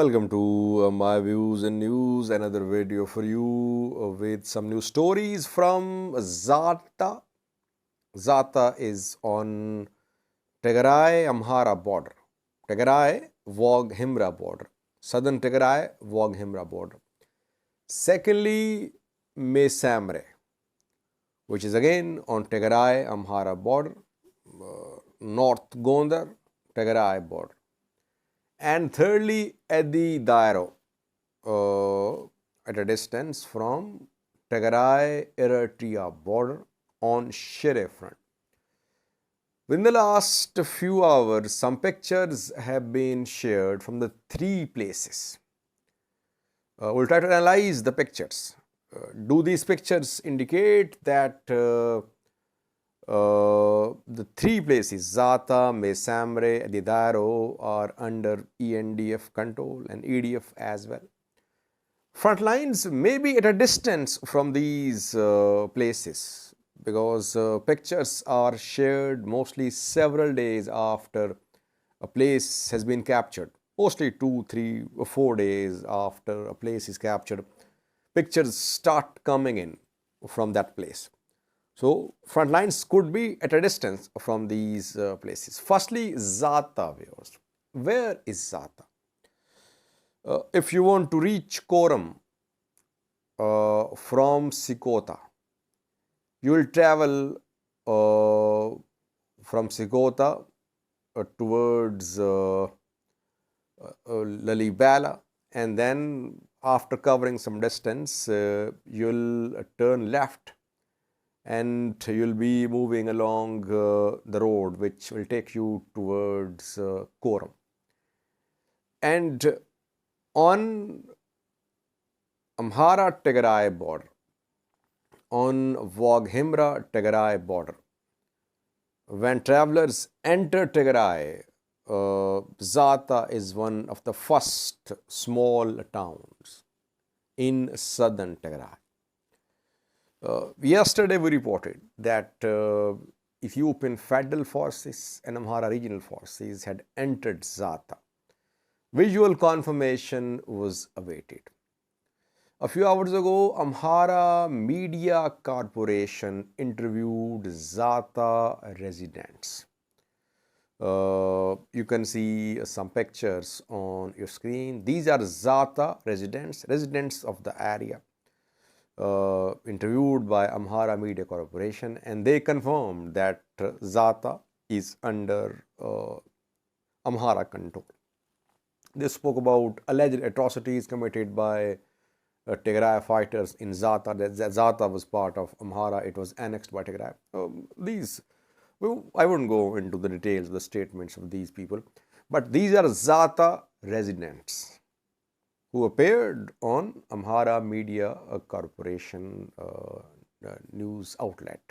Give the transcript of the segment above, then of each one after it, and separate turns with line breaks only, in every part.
Welcome to my views and news, another video for you with some new stories from Zata. Zata is on Tigray Amhara border, Tigray Wog Himra border, southern Tigray Wog Himra border. Secondly, Mesamre, which is again on Tigray Amhara border, North Gondar Tigray border. And thirdly, Adi Daero, at a distance from Tigray Eritrea border on Shiraro front. Within the last few hours, some pictures have been shared from the three places. We'll try to analyze the pictures. Do these pictures indicate that the three places, Zata, Mesamre, Adi Daero, are under ENDF control and EDF as well? Front lines may be at a distance from these places because pictures are shared mostly several days after a place has been captured. Mostly 2, 3, or 4 days after a place is captured, pictures start coming in from that place. So, front lines could be at a distance from these places. Firstly, Zata viewers. Where is Zata? If you want to reach Koram from Sikota, you will travel from Sikota towards Lalibela, and then after covering some distance, you'll turn left and you'll be moving along the road which will take you towards Koram. And on Amhara Tigray border, on Waghimra Tigray border, when travelers enter Tigray, Zata is one of the first small towns in southern Tigray. Yesterday we reported that Ethiopian Federal Forces and Amhara Regional Forces had entered Zata. Visual confirmation was awaited. A few hours ago, Amhara Media Corporation interviewed Zata residents. You can see some pictures on your screen. These are Zata residents of the area. Interviewed by Amhara Media Corporation, and they confirmed that Zata is under Amhara control. They spoke about alleged atrocities committed by Tigray fighters in Zata. That Zata was part of Amhara, it was annexed by Tigray. I wouldn't go into the details of the statements of these people, but these are Zata residents who appeared on Amhara Media Corporation news outlet,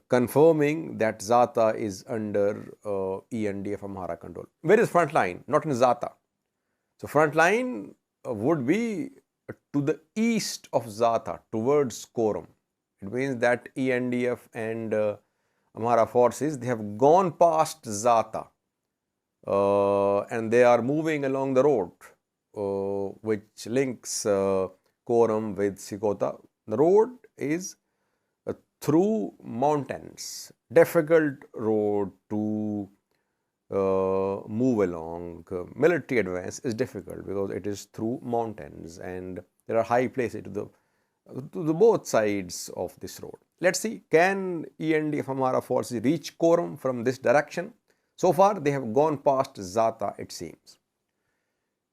confirming that Zata is under ENDF Amhara control. Where is Frontline? Not in Zata. So Frontline would be to the east of Zata, towards Koram. It means that ENDF and Amhara forces, they have gone past Zata and they are moving along the road which links Koram with Sikota. The road is through mountains, difficult road to move along. Military advance is difficult because it is through mountains and there are high places to the both sides of this road. Let's see, can ENDF Amhara forces reach Koram from this direction? So far, they have gone past Zata, it seems.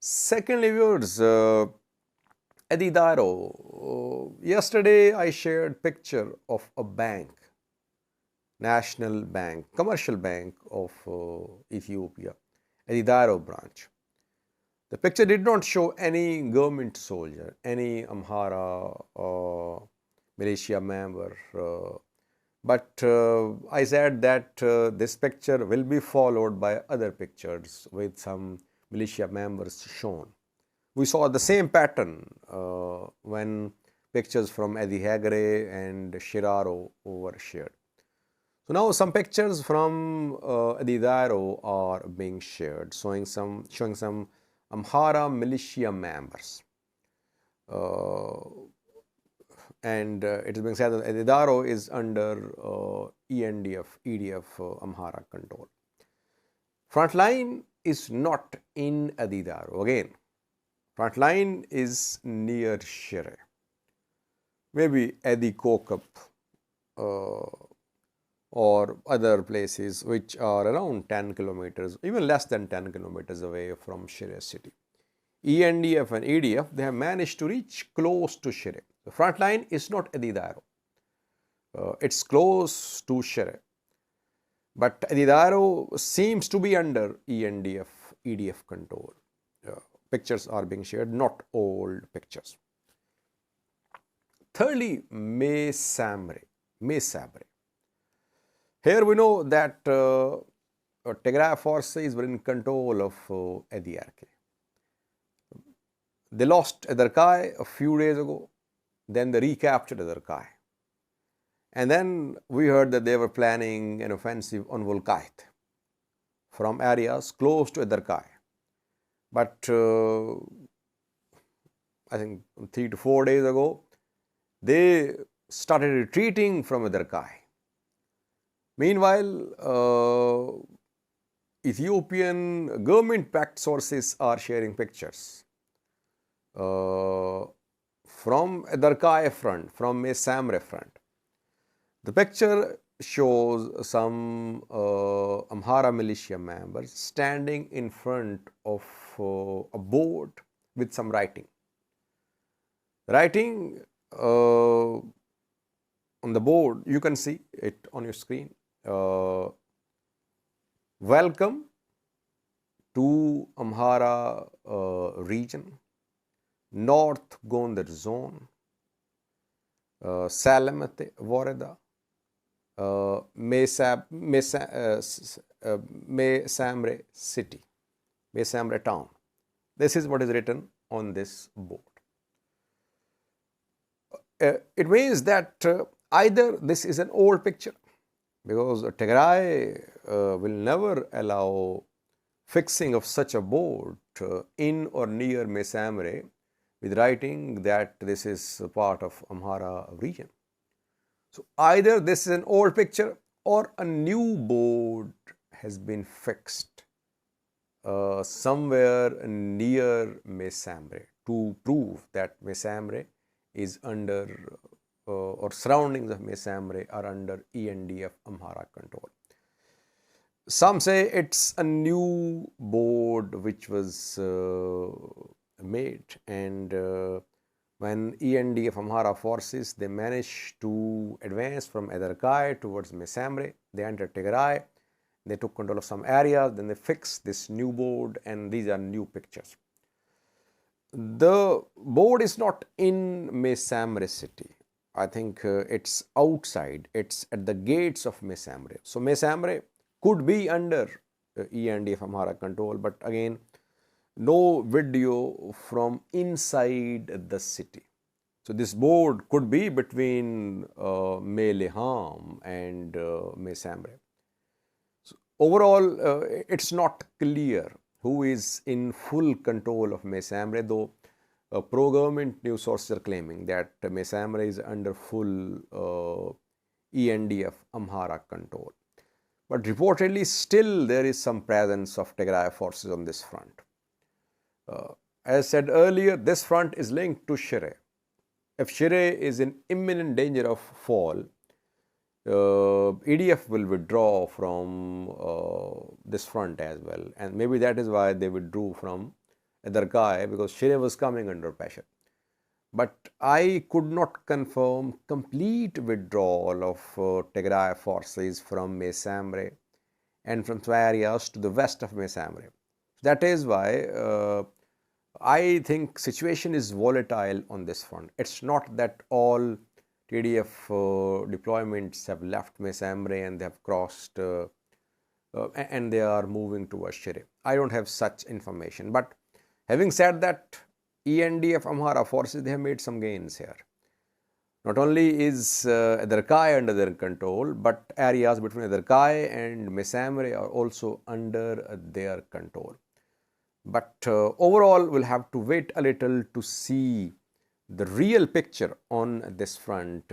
Secondly, viewers, Adi Daero. Yesterday, I shared picture of a bank, national bank, commercial bank of Ethiopia, Adi Daero branch. The picture did not show any government soldier, any Amhara militia member, but I said that this picture will be followed by other pictures with some militia members shown. We saw the same pattern when pictures from Adi Hagre and Shiraro were shared. So now some pictures from Adi Daero are being shared, showing some Amhara militia members. And it is being said that Adi Daero is under EDF Amhara control. Frontline is not in Adi Daero. Again, Frontline is near Shire, maybe Adi Kokap or other places which are around 10 kilometers, even less than 10 kilometers away from Shire city. EDF and EDF, they have managed to reach close to Shire. The front line is not Adi Daero. It's close to Shire. But Adi Daero seems to be under EDF control. Pictures are being shared, not old pictures. Thirdly, Mesamre. Here we know that Tigray forces were in control of Adyarke. They lost Adarkai a few days ago, then they recaptured Adarkai. And then we heard that they were planning an offensive on Volkait from areas close to Adarkai. But I think 3 to 4 days ago, they started retreating from Adarkai. Meanwhile, Ethiopian government-backed sources are sharing pictures from Adarkai front, from Mesamre front. The picture shows some Amhara militia members standing in front of a board with some writing. Writing on the board, you can see it on your screen. Welcome to Amhara region, North Gondar zone, Salamate Voreda, Mesamre city, Mesamre town. This is what is written on this board. It means that either this is an old picture, because Tigray will never allow fixing of such a board in or near Mesamre with writing that this is part of Amhara region. So either this is an old picture or a new board has been fixed somewhere near Mesamre to prove that Mesamre is under or surroundings of Mesamre are under EDF Amhara control. Some say it's a new board which was made, and when EDF Amhara forces, they managed to advance from Adarkai towards Mesamre, they entered Tigray, they took control of some areas, then they fixed this new board, and these are new pictures. The board is not in Mesamre city. I think it's outside, it's at the gates of Mesamre. So Mesamre could be under EDF Amhara control, but again, no video from inside the city. So this board could be between Meleham and Mesamre. So overall, it's not clear who is in full control of Mesamre, though pro-government news sources are claiming that Mesamre is under full EDF Amhara control. But reportedly, still there is some presence of Tigray forces on this front. As said earlier, this front is linked to Shire. If Shire is in imminent danger of fall, EDF will withdraw from this front as well, and maybe that is why they withdrew from Adarkai, because Shire was coming under pressure. But I could not confirm complete withdrawal of Tigray forces from Mesamre and from some areas to the west of Mesamre. That is why I think situation is volatile on this front. It's not that all TDF deployments have left Mesamre and they have crossed and they are moving towards Shire. I don't have such information. But having said that, EDF Amhara forces, they have made some gains here. Not only is Adarkai under their control, but areas between Adarkai and Mesamre are also under their control. But overall, we'll have to wait a little to see the real picture on this front.